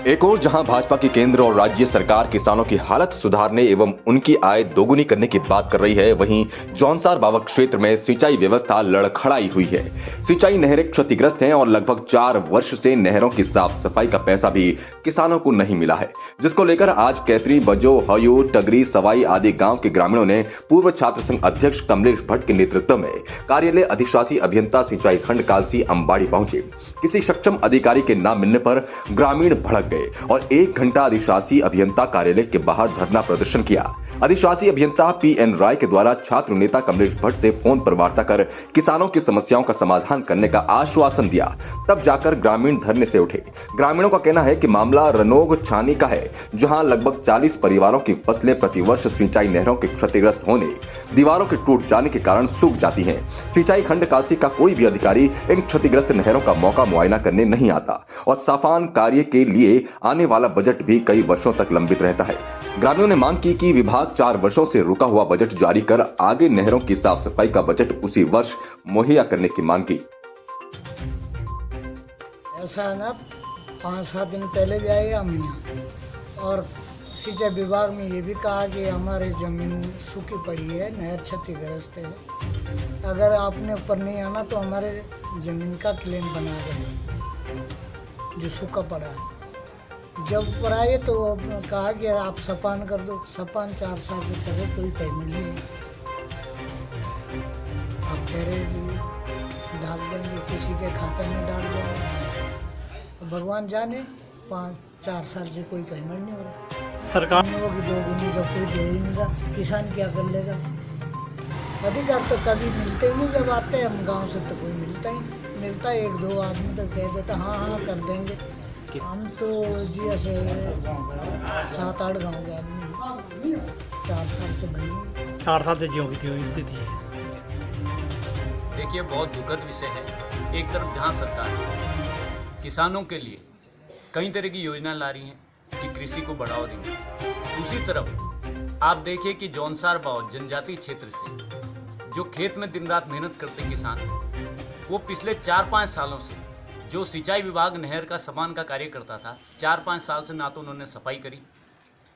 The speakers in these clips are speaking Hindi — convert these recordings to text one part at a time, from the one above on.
एक और जहां भाजपा की केंद्र और राज्य सरकार किसानों की हालत सुधारने एवं उनकी आय दोगुनी करने की बात कर रही है, वहीं जौनसार बावक क्षेत्र में सिंचाई व्यवस्था लड़खड़ाई हुई है। सिंचाई नहरें क्षतिग्रस्त हैं और लगभग 4 वर्ष से नहरों की साफ सफाई का पैसा भी किसानों को नहीं मिला है, जिसको लेकर आज कैथरी, बजो, हयूर, टगरी, सवाई आदि गांव के ग्रामीणों ने पूर्व छात्र संघ अध्यक्ष कमलेश भट्ट के नेतृत्व में कार्यालय अधिशासी अभियंता सिंचाई खंड कालसी अंबाड़ी पहुंचे। किसी सक्षम अधिकारी के न मिलने पर ग्रामीण भड़क गए और 1 घंटा अधिशासी अभियंता कार्यालय के बाहर धरना प्रदर्शन किया। अधिशासी अभियंता पीएन राय के द्वारा छात्र नेता कमलेश भट्ट से फोन पर वार्ता कर किसानों की समस्याओं का समाधान करने का आश्वासन दिया, तब जाकर ग्रामीण धरने से उठे। ग्रामीणों का कहना है कि मामला रनोग छानी का है, जहां लगभग 40 परिवारों की फसलें प्रतिवर्ष सिंचाई नहरों के क्षतिग्रस्त होने, दीवारों के टूट जाने के कारण सूख जाती हैं। सिंचाई खंड कालसी का कोई भी अधिकारी इन क्षतिग्रस्त नहरों का मौका मुआयना करने नहीं आता और सफान कार्य के लिए आने वाला बजट भी कई वर्षों तक लंबित रहता है। ग्रामीणों ने मांग की कि विभाग 4 वर्षों से रुका हुआ बजट जारी कर आगे नहरों की साफ सफाई का बजट उसी वर्ष मुहैया करने की मांग की। ऐसा है ना, 5-7 दिन पहले भी आए हम यहाँ और सिंचाई विभाग में ये भी कहा कि हमारी ज़मीन सूखी पड़ी है, नहर क्षतिग्रस्त है, अगर आपने ऊपर नहीं आना तो हमारे ज़मीन का क्लेम बना दें जो सूखा पड़ा है। जब ऊपर आए तो कहा कि आप सपान कर दो, सपान 4 साल से करे, कोई पेमेंट नहीं है। आप कह रहे जी डाल देंगे, किसी के खाते में डाल देंगे, भगवान जाने 5-4 साल से कोई पेमेंट नहीं हो रहा। सरकार होगी दोगुनी, जब कोई दे ही नहीं रहा, किसान क्या कर लेगा। अधिकार तो कभी मिलते ही नहीं, जब आते हैं हम गांव से तो कोई मिलता ही नहीं। मिलता है 1-2 आदमी तो कह देता हाँ कर देंगे। हम तो जी ऐसे 7-8 गाँव के आदमी 4 साल से बनी, 4 साल से जियो की थी स्थिति है। देखिए, बहुत दुखद विषय है। एक तरफ जहां सरकार किसानों के लिए कई तरह की योजना ला रही है कि कृषि को बढ़ावा देंगे, दूसरी तरफ आप देखिए कि जौनसार बाव जनजातीय क्षेत्र से जो खेत में दिन रात मेहनत करते किसान, वो पिछले 4-5 सालों से जो सिंचाई विभाग नहर का समान का कार्य करता था, 4-5 साल से ना तो उन्होंने सफाई करी,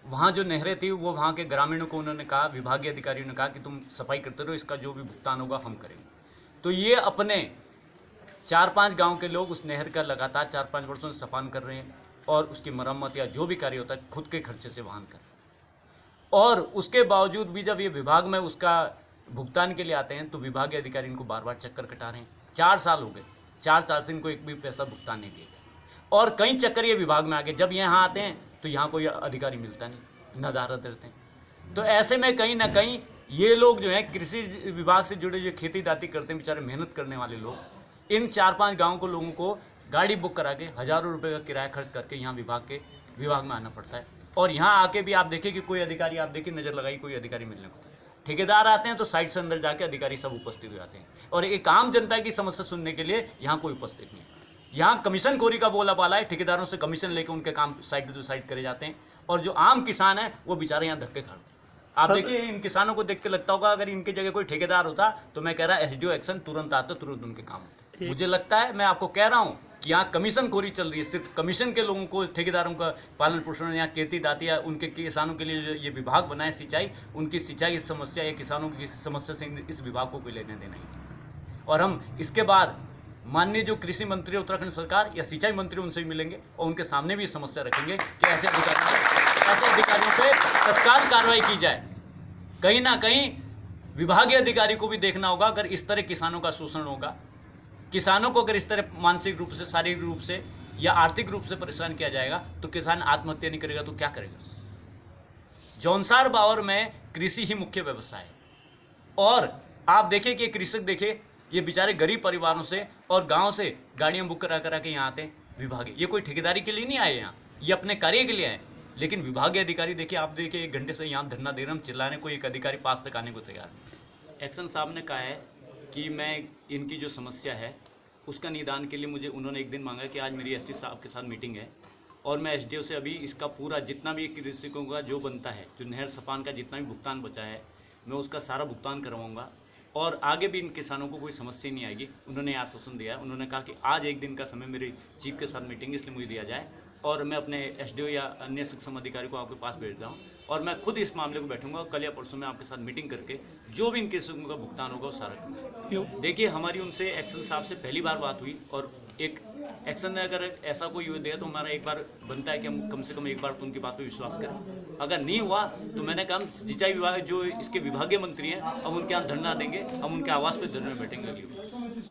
वहाँ जो नहरें थी वो वहाँ के ग्रामीणों को उन्होंने कहा, विभागीय अधिकारियों ने कहा कि तुम सफाई करते रहो, इसका जो भी भुगतान होगा हम करेंगे। तो ये अपने 4-5 गांव के लोग उस नहर का लगातार 4-5 वर्षों से सफान कर रहे हैं और उसकी मरम्मत या जो भी कार्य होता है खुद के खर्चे से वहन कर। और उसके बावजूद भी जब ये विभाग में उसका भुगतान के लिए आते हैं तो विभागीय अधिकारी इनको बार बार चक्कर कटा रहे हैं। 4 साल हो गए, 4 साल से इनको एक भी पैसा भुगतान नहीं दिया गया और कई चक्कर ये विभाग में आ गए। जब यहाँ आते हैं तो यहाँ कोई अधिकारी मिलता नहीं, नदारत रहते हैं। तो ऐसे में कहीं ना कहीं ये लोग जो हैं कृषि विभाग से जुड़े जो खेती दाती करते हैं, बेचारे मेहनत करने वाले लोग, इन 4-5 गाँव को लोगों को गाड़ी बुक करा के हज़ारों रुपये का किराया खर्च करके यहाँ विभाग में आना पड़ता है। और यहाँ आके भी आप देखिए कि कोई अधिकारी, आप देखिए नज़र लगाई, कोई अधिकारी मिलने को, ठेकेदार आते हैं तो साइड से अंदर जाके अधिकारी सब उपस्थित हो जाते हैं और एक आम जनता की समस्या सुनने के लिए यहाँ कोई उपस्थित नहीं है। यहाँ कमीशन खोरी का बोला पाला है, ठेकेदारों से कमीशन लेकर उनके काम साइड टू साइड करे जाते हैं और जो आम किसान है वो बेचारे यहाँ धक्के खाते हैं। आप देखिए, इन किसानों को देख के लगता होगा अगर इनकी जगह कोई ठेकेदार होता तो मैं कह रहा एसडीओ एक्शन तुरंत आता, तुरंत उनके काम होते। मुझे लगता है, मैं आपको कह रहा हूँ कि यहाँ कमीशन खोरी चल रही है, सिर्फ कमीशन के लोगों को, ठेकेदारों का पालन पोषण, यहाँ खेती दाती या उनके किसानों के लिए ये विभाग बनाए सिंचाई, उनकी सिंचाई समस्या या किसानों की समस्या से इस विभाग को कोई लेने देना नहीं। और हम इसके बाद माननीय जो कृषि मंत्री उत्तराखंड सरकार या सिंचाई मंत्री, उनसे भी मिलेंगे और उनके सामने भी समस्या रखेंगे कि ऐसे अधिकारियों पे तत्काल कार्रवाई की जाए। कहीं ना कहीं विभागीय अधिकारी को भी देखना होगा, अगर इस तरह किसानों का शोषण होगा, किसानों को अगर इस तरह मानसिक रूप से, शारीरिक रूप से या आर्थिक रूप से परेशान किया जाएगा तो किसान आत्महत्या नहीं करेगा तो क्या करेगा। जौनसार बावर में कृषि ही मुख्य व्यवसाय है और आप देखिए कि कृषक, देखिए ये बेचारे गरीब परिवारों से और गांव से गाड़ियां बुक करा करा के यहाँ आते हैं विभाग। ये कोई ठेकेदारी के लिए नहीं आए यहाँ, ये अपने कार्य के लिए आए। लेकिन विभागीय अधिकारी देखिए, आप देखिए 1 घंटे से यहाँ धरना दे रहे हैं, हम चिल्लाने को, एक अधिकारी पास तक आने को तैयार नहीं। एक्शन साहब ने कहा है कि मैं इनकी जो समस्या है उसका निदान के लिए मुझे उन्होंने एक दिन मांगा कि आज मेरी एससी साहब के साथ मीटिंग है और मैं एसडीओ से अभी इसका पूरा जितना भी कृषकों का जो बनता है, जो नहर सपान का जितना भी भुगतान बचा है, मैं उसका सारा भुगतान करवाऊँगा और आगे भी इन किसानों को कोई समस्या नहीं आएगी। उन्होंने आश्वासन दिया है। उन्होंने कहा कि आज 1 दिन का समय मेरी चीफ के साथ मीटिंग इसलिए मुझे दिया जाए और मैं अपने एसडीओ या अन्य सक्षम अधिकारी को आपके पास भेज रहा हूँ और मैं खुद इस मामले को बैठूंगा और कल या परसों में आपके साथ मीटिंग करके जो भी इनके किस्म का भुगतान होगा वो सारा करूँगा। देखिए, हमारी उनसे एक्शन साहब से पहली बार बात हुई और एक एक्शन ने अगर ऐसा कोई हुए दिया तो हमारा एक बार बनता है कि हम कम से कम एक बार तो उनकी बात पर विश्वास करें। अगर नहीं हुआ तो मैंने कहा सिंचाई विभाग जो इसके विभागीय मंत्री हैं हम उनके यहाँ धरना देंगे, हम उनके आवास पर धरने में बैठेंगे।